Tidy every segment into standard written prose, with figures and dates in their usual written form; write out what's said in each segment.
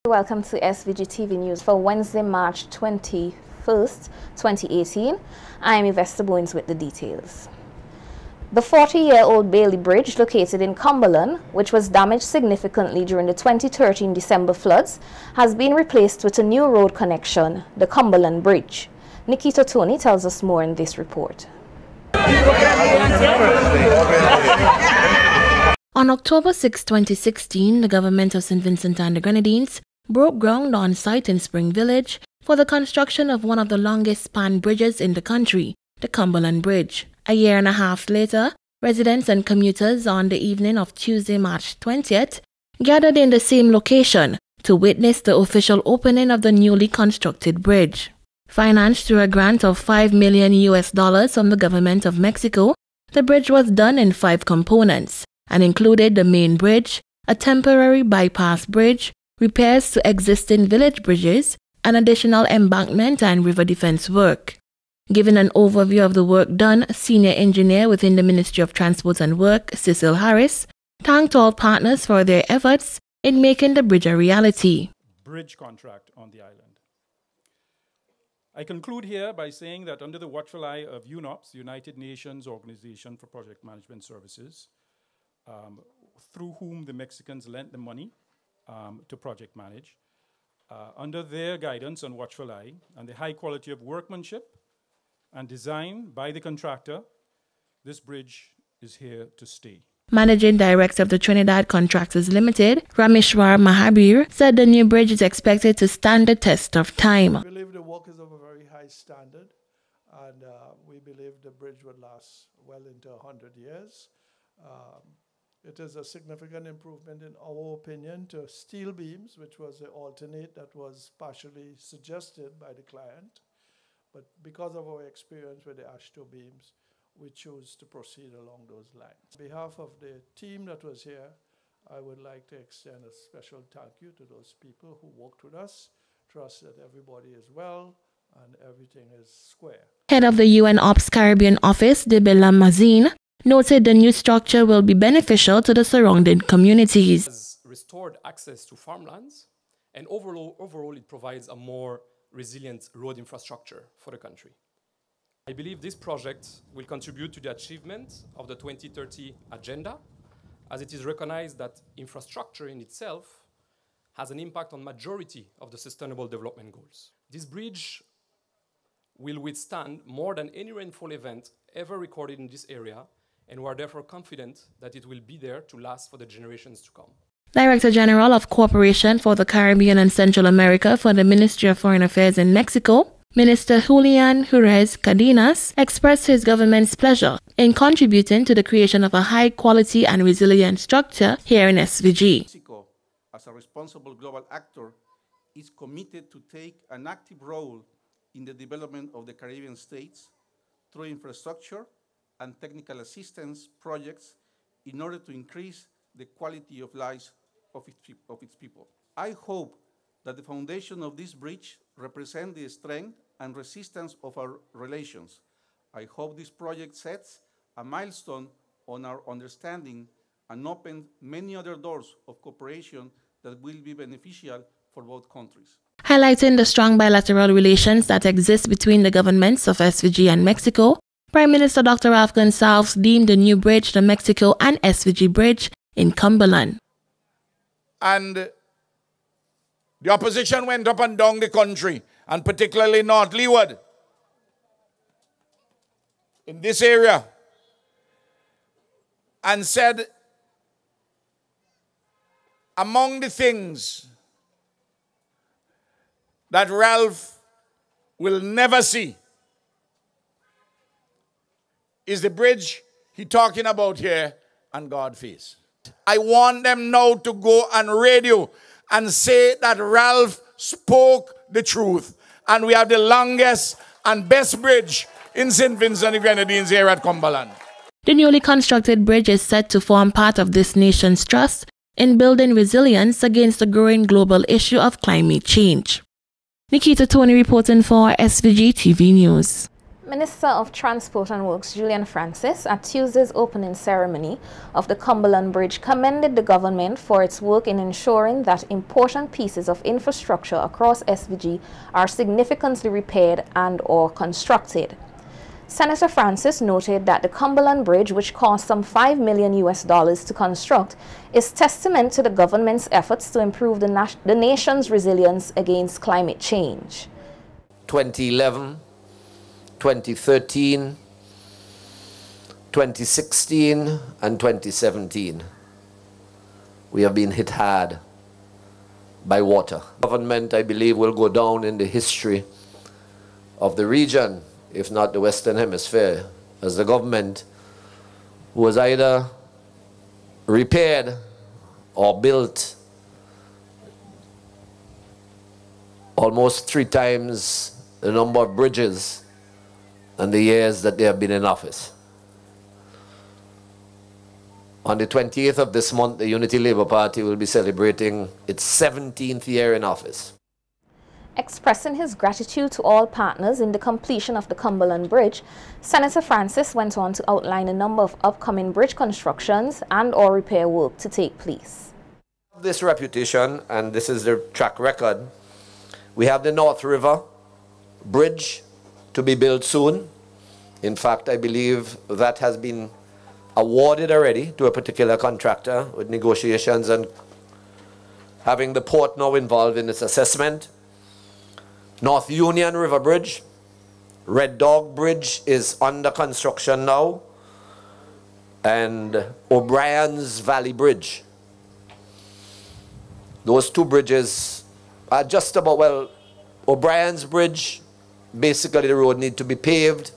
Welcome to SVG-TV News for Wednesday, March 21st, 2018. I am Yvette Bones with the details. The 40-year-old Bailey Bridge, located in Cumberland, which was damaged significantly during the 2013 December floods, has been replaced with a new road connection, the Cumberland Bridge. Nikita Tony tells us more in this report. On October 6, 2016, the government of St. Vincent and the Grenadines broke ground on site in Spring Village for the construction of one of the longest span bridges in the country, the Cumberland Bridge. A year and a half later, residents and commuters on the evening of Tuesday, March 20th, gathered in the same location to witness the official opening of the newly constructed bridge. Financed through a grant of $5 million from the government of Mexico, the bridge was done in 5 components and included the main bridge, a temporary bypass bridge, repairs to existing village bridges, an additional embankment and river defense work. Giving an overview of the work done, senior engineer within the Ministry of Transport and Work, Cecil Harris, thanked all partners for their efforts in making the bridge a reality. Bridge contract on the island. I conclude here by saying that under the watchful eye of UNOPS, the United Nations Organization for Project Management Services, through whom the Mexicans lent the money to project manage, under their guidance on watchful eye and the high quality of workmanship and design by the contractor, this bridge is here to stay. Managing Director of the Trinidad Contractors Limited, Rameshwar Mahabir, said the new bridge is expected to stand the test of time. We believe the work is of a very high standard, and we believe the bridge would last well into 100 years. It is a significant improvement, in our opinion, to steel beams, which was the alternate that was partially suggested by the client. But because of our experience with the AASHTO beams, we chose to proceed along those lines. On behalf of the team that was here, I would like to extend a special thank you to those people who worked with us. Trust that everybody is well and everything is square. Head of the UN Ops Caribbean Office, Debela Mazin, noted the new structure will be beneficial to the surrounding communities. It has restored access to farmlands, and overall it provides a more resilient road infrastructure for the country. I believe this project will contribute to the achievement of the 2030 agenda, as it is recognized that infrastructure in itself has an impact on majority of the sustainable development goals. This bridge will withstand more than any rainfall event ever recorded in this area, and we are therefore confident that it will be there to last for the generations to come. Director General of Cooperation for the Caribbean and Central America for the Ministry of Foreign Affairs in Mexico, Minister Julian Jerez Cardenas, expressed his government's pleasure in contributing to the creation of a high-quality and resilient structure here in SVG. Mexico, as a responsible global actor, is committed to take an active role in the development of the Caribbean states through infrastructure and technical assistance projects in order to increase the quality of life of its people. I hope that the foundation of this bridge represents the strength and resistance of our relations. I hope this project sets a milestone on our understanding and opens many other doors of cooperation that will be beneficial for both countries. Highlighting the strong bilateral relations that exist between the governments of SVG and Mexico, Prime Minister Dr. Ralph Gonsalves deemed the new bridge the Mexico and SVG Bridge in Cumberland. And the opposition went up and down the country, and particularly North Leeward, in this area, and said, among the things that Ralph will never see is the bridge he's talking about here on God Face. I want them now to go on radio and say that Ralph spoke the truth. And we have the longest and best bridge in St. Vincent and the Grenadines here at Cumberland. The newly constructed bridge is set to form part of this nation's trust in building resilience against the growing global issue of climate change. Nikita Tony reporting for SVG-TV News. Minister of Transport and Works Julian Francis, at Tuesday's opening ceremony of the Cumberland Bridge, commended the government for its work in ensuring that important pieces of infrastructure across SVG are significantly repaired and/or constructed. Senator Francis noted that the Cumberland Bridge, which cost some $5 million to construct, is testament to the government's efforts to improve the nation's resilience against climate change. 2011, 2013, 2016, and 2017, we have been hit hard by water. Government, I believe, will go down in the history of the region, if not the Western Hemisphere, as the government who has either repaired or built almost 3 times the number of bridges in the years that they have been in office. On the 28th of this month, the Unity Labour Party will be celebrating its 17th year in office. Expressing his gratitude to all partners in the completion of the Cumberland Bridge, Senator Francis went on to outline a number of upcoming bridge constructions and/or repair work to take place. This reputation, and this is the track record, we have the North River Bridge to be built soon. In fact, I believe that has been awarded already to a particular contractor with negotiations and having the port now involved in its assessment. North Union River Bridge, Red Dog Bridge is under construction now, and O'Brien's Valley Bridge. Those 2 bridges are just about, well, O'Brien's Bridge, basically the road needs to be paved,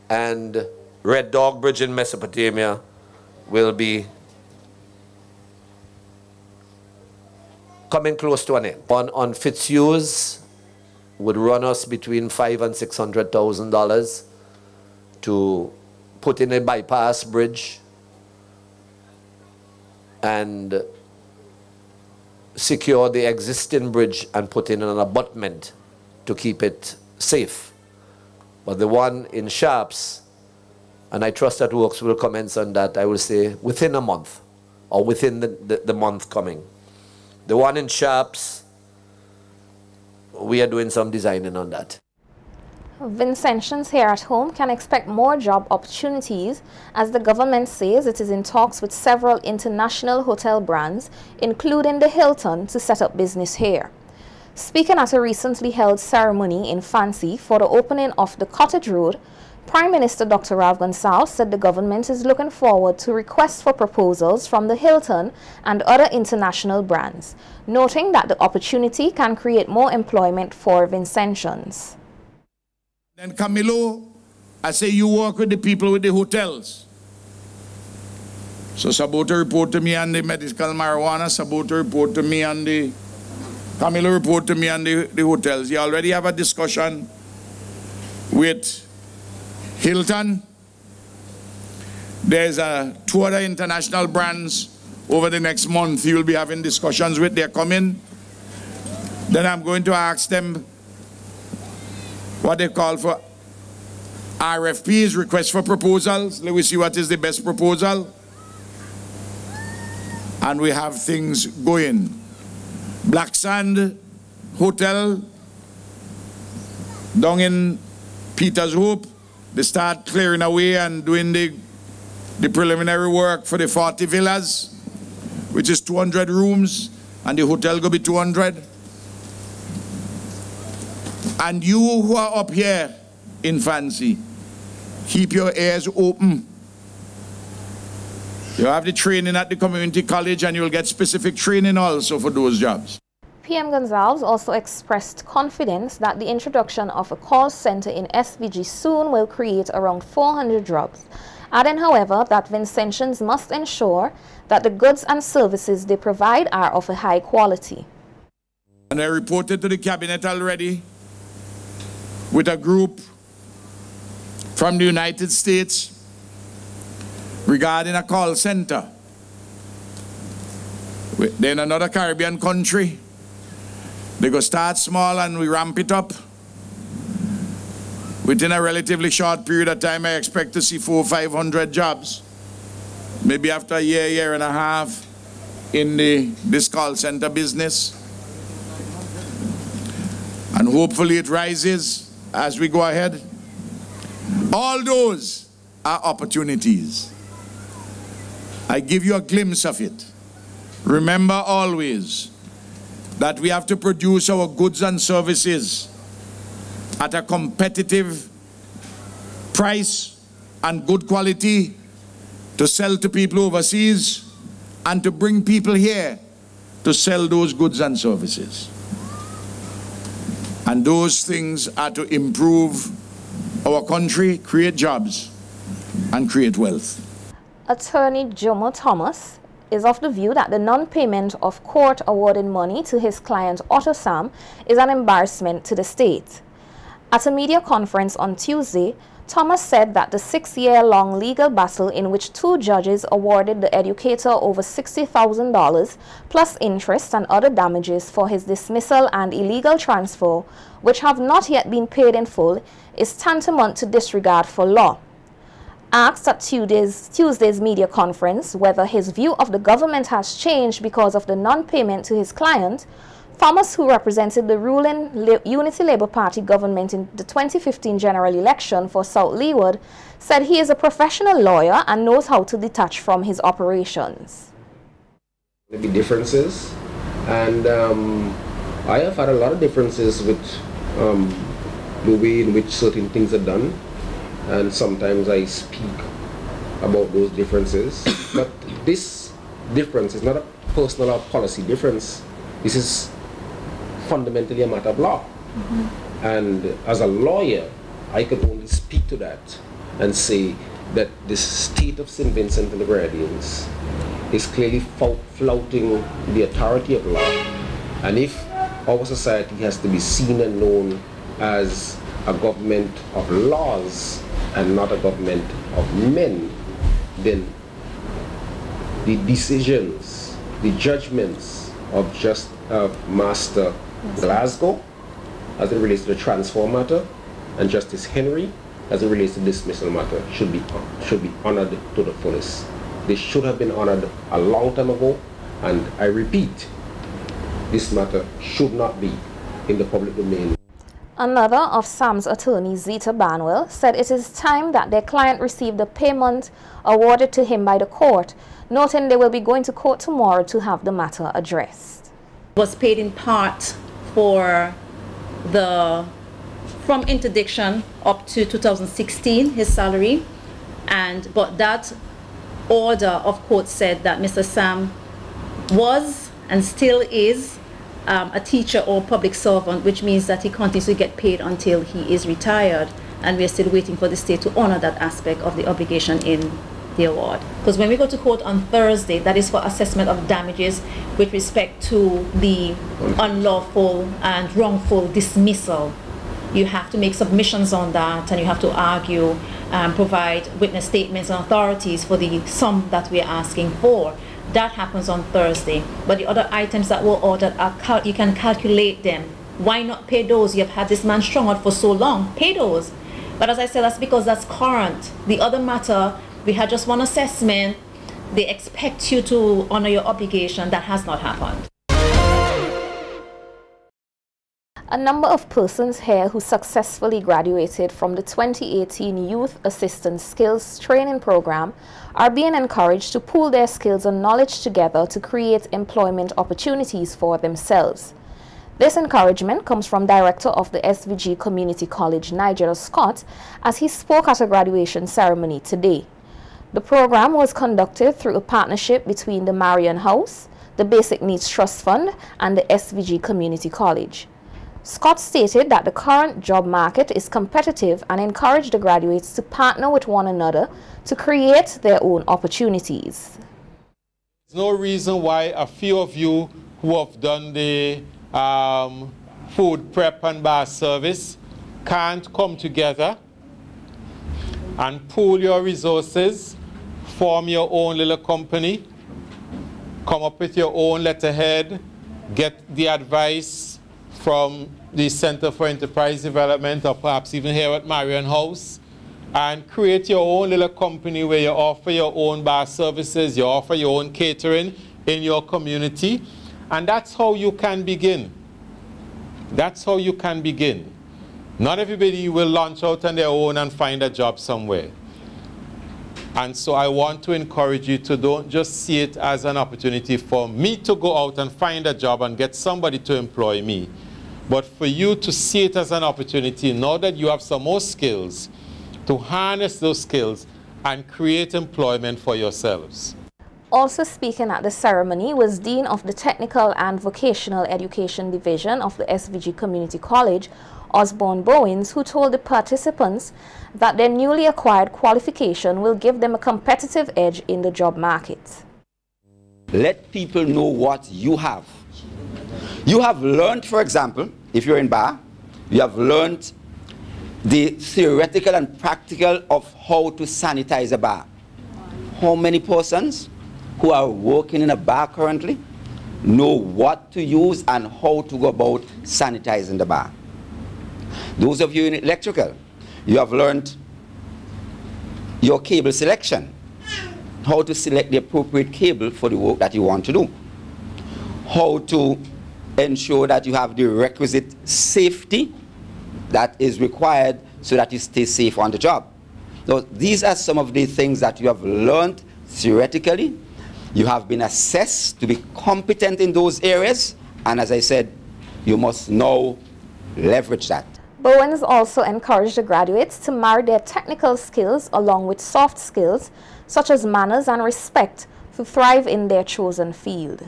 and Red Dog Bridge in Mesopotamia will be coming close to an end. On Fitzhugh's would run us between $500,000 and $600,000 to put in a bypass bridge and secure the existing bridge and put in an abutment to keep it safe. But the one in Sharps, and I trust that works will commence on that, I will say within a month or within the month coming. The one in Sharps, we are doing some designing on that. Vincentians here at home can expect more job opportunities as the government says it is in talks with several international hotel brands, including the Hilton, to set up business here. Speaking at a recently held ceremony in Fancy for the opening of the Cottage Road, Prime Minister Dr. Rav Gonsalves said the government is looking forward to requests for proposals from the Hilton and other international brands, noting that the opportunity can create more employment for Vincentians. Then Camilo, I say you work with the people with the hotels. So Sabota report to me on the medical marijuana, Sabota report to me on the, Camilo report to me on the hotels. You already have a discussion with Hilton. There's 2 other international brands over the next month you'll be having discussions with. They're coming. Then I'm going to ask them what they call for RFPs, requests for proposals. Let me see what is the best proposal. And we have things going. Black Sand Hotel down in Peters Hope, they start clearing away and doing the preliminary work for the 40 villas, which is 200 rooms, and the hotel will be 200. And you who are up here in Fancy, keep your ears open. You have the training at the community college and you'll get specific training also for those jobs. PM Gonsalves also expressed confidence that the introduction of a call center in SVG soon will create around 400 jobs, adding, however, that Vincentians must ensure that the goods and services they provide are of a high quality. And I reported to the cabinet already with a group from the United States regarding a call center. They're in another Caribbean country. They go start small and we ramp it up. We Within a relatively short period of time, I expect to see 400 or 500 jobs. Maybe after a year and a half in this call center business. And hopefully it rises as we go ahead. All those are opportunities. I give you a glimpse of it. Remember always that we have to produce our goods and services at a competitive price and good quality to sell to people overseas and to bring people here to sell those goods and services. And those things are to improve our country, create jobs, and create wealth. Attorney Jomo Thomas is of the view that the non-payment of court-awarded money to his client Otto Sam is an embarrassment to the state. At a media conference on Tuesday, Thomas said that the 6-year-long legal battle in which 2 judges awarded the educator over $60,000 plus interest and other damages for his dismissal and illegal transfer, which have not yet been paid in full, is tantamount to disregard for law. Asked at Tuesday's media conference whether his view of the government has changed because of the non-payment to his client, Thomas, who represented the ruling Unity Labour Party government in the 2015 general election for South Leeward, said he is a professional lawyer and knows how to detach from his operations. There will be differences, and I have had a lot of differences with the way in which certain things are done, and sometimes I speak about those differences. But this difference is not a personal or policy difference. This is fundamentally a matter of law. And as a lawyer, I can only speak to that and say that the state of St. Vincent and the Grenadines is clearly flouting the authority of law. And if our society has to be seen and known as a government of laws and not a government of men, then the decisions, the judgments of Master Glasgow as it relates to the transfer matter and Justice Henry as it relates to the dismissal matter should be honored to the fullest. They should have been honored a long time ago, and I repeat, this matter should not be in the public domain. Another of Sam's attorneys, Zita Banwell, said it is time that their client received the payment awarded to him by the court, noting they will be going to court tomorrow to have the matter addressed. Was paid in part for from interdiction up to 2016, his salary, but that order of court said that Mr. Sam was and still is a teacher or public servant, which means that he continues to get paid until he is retired, and we're still waiting for the state to honor that aspect of the obligation in the award. Because when we go to court on Thursday, that is for assessment of damages with respect to the unlawful and wrongful dismissal. You have to make submissions on that, and you have to argue and provide witness statements and authorities for the sum that we're asking for. That happens on Thursday. But the other items that were ordered, you can calculate them. Why not pay those? You have had this man strung out for so long. Pay those. But as I said, that's because that's current. The other matter, we had just one assessment. They expect you to honor your obligation. That has not happened. A number of persons here who successfully graduated from the 2018 Youth Assistance Skills Training Program are being encouraged to pool their skills and knowledge together to create employment opportunities for themselves. This encouragement comes from Director of the SVG Community College, Nigel Scott, as he spoke at a graduation ceremony today. The program was conducted through a partnership between the Marion House, the Basic Needs Trust Fund, and the SVG Community College. Scott stated that the current job market is competitive and encouraged the graduates to partner with one another to create their own opportunities. There's no reason why a few of you who have done the food prep and bar service can't come together and pool your resources, form your own little company, come up with your own letterhead, get the advice from the Center for Enterprise Development, or perhaps even here at Marion House, and create your own little company where you offer your own bar services, you offer your own catering in your community, and that's how you can begin. That's how you can begin. Not everybody will launch out on their own and find a job somewhere. And so I want to encourage you to don't just see it as an opportunity for me to go out and find a job and get somebody to employ me, but for you to see it as an opportunity, now that you have some more skills, to harness those skills and create employment for yourselves. Also speaking at the ceremony was Dean of the Technical and Vocational Education Division of the SVG Community College, Osborne Bowens, who told the participants that their newly acquired qualification will give them a competitive edge in the job market. Let people know what you have. You have learned, for example, if you're in bar, you have learned the theoretical and practical of how to sanitize a bar. How many persons who are working in a bar currently know what to use and how to go about sanitizing the bar? Those of you in electrical, you have learned your cable selection, how to select the appropriate cable for the work that you want to do, how to ensure that you have the requisite safety that is required so that you stay safe on the job. So these are some of the things that you have learned theoretically. You have been assessed to be competent in those areas, and as I said, you must now leverage that. Bowens also encouraged the graduates to marry their technical skills along with soft skills such as manners and respect to thrive in their chosen field.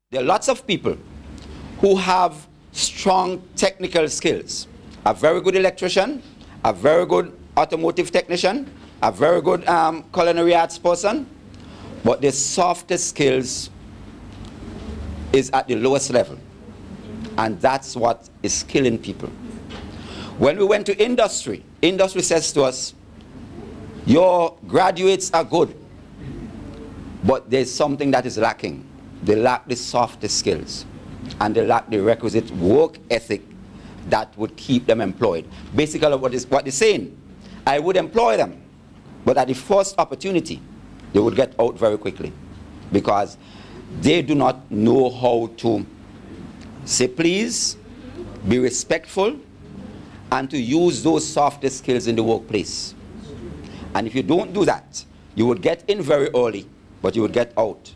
There are lots of people who have strong technical skills. A very good electrician, a very good automotive technician, a very good culinary arts person, but the softest skills is at the lowest level. And that's what is killing people. When we went to industry, industry says to us, your graduates are good, but there's something that is lacking. They lack the softest skills, and they lack the requisite work ethic that would keep them employed. Basically what they're saying, I would employ them, but at the first opportunity, they would get out very quickly because they do not know how to say please, be respectful, and to use those softer skills in the workplace. And if you don't do that, you would get in very early, but you would get out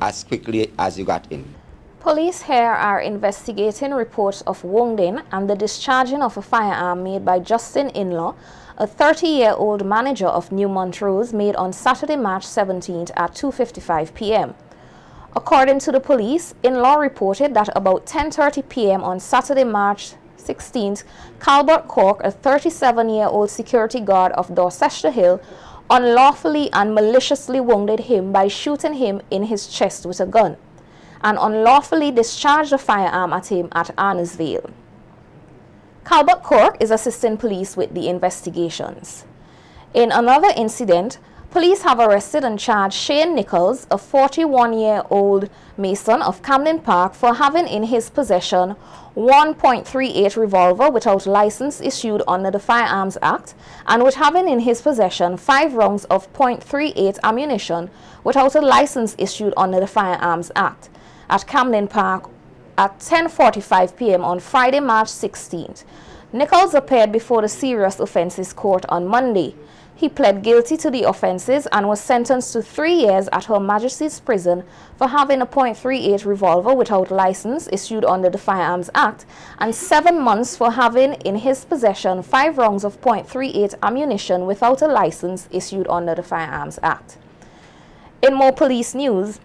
as quickly as you got in. Police here are investigating reports of wounding and the discharging of a firearm made by Justin Inlaw, a 30-year-old manager of New Montrose, made on Saturday, March 17th at 2:55 p.m. According to the police, Inlaw reported that about 10:30 p.m. on Saturday, March 16th, Calvert Cork, a 37-year-old security guard of Dorchester Hill, unlawfully and maliciously wounded him by shooting him in his chest with a gun, and unlawfully discharged a firearm at him at Arnesville. Calvert Cork is assisting police with the investigations. In another incident, police have arrested and charged Shane Nichols, a 41-year-old mason of Camden Park, for having in his possession 1.38 revolver without license issued under the Firearms Act, and with having in his possession 5 rounds of .38 ammunition without a license issued under the Firearms Act at Camden Park at 10:45 p.m. on Friday, March 16th. Nichols appeared before the Serious Offences Court on Monday. He pled guilty to the offences and was sentenced to 3 years at Her Majesty's Prison for having a .38 revolver without license issued under the Firearms Act, and 7 months for having in his possession 5 rounds of .38 ammunition without a license issued under the Firearms Act. In more police news,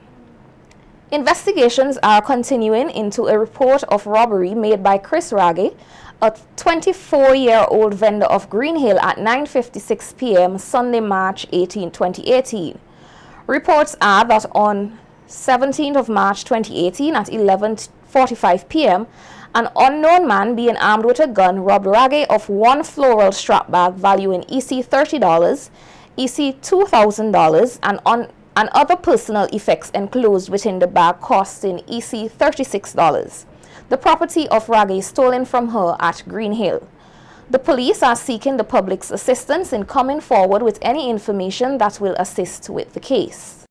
investigations are continuing into a report of robbery made by Chris Ragge, a 24-year-old vendor of Green Hill, at 9:56 p.m. Sunday, March 18, 2018. Reports are that on 17th of March 2018 at 11:45 p.m., an unknown man being armed with a gun robbed Ragge of one floral strap bag valuing EC $30, EC $2,000, and other personal effects enclosed within the bag costing EC $36. the property of Ragay stolen from her at Green Hill. The police are seeking the public's assistance in coming forward with any information that will assist with the case.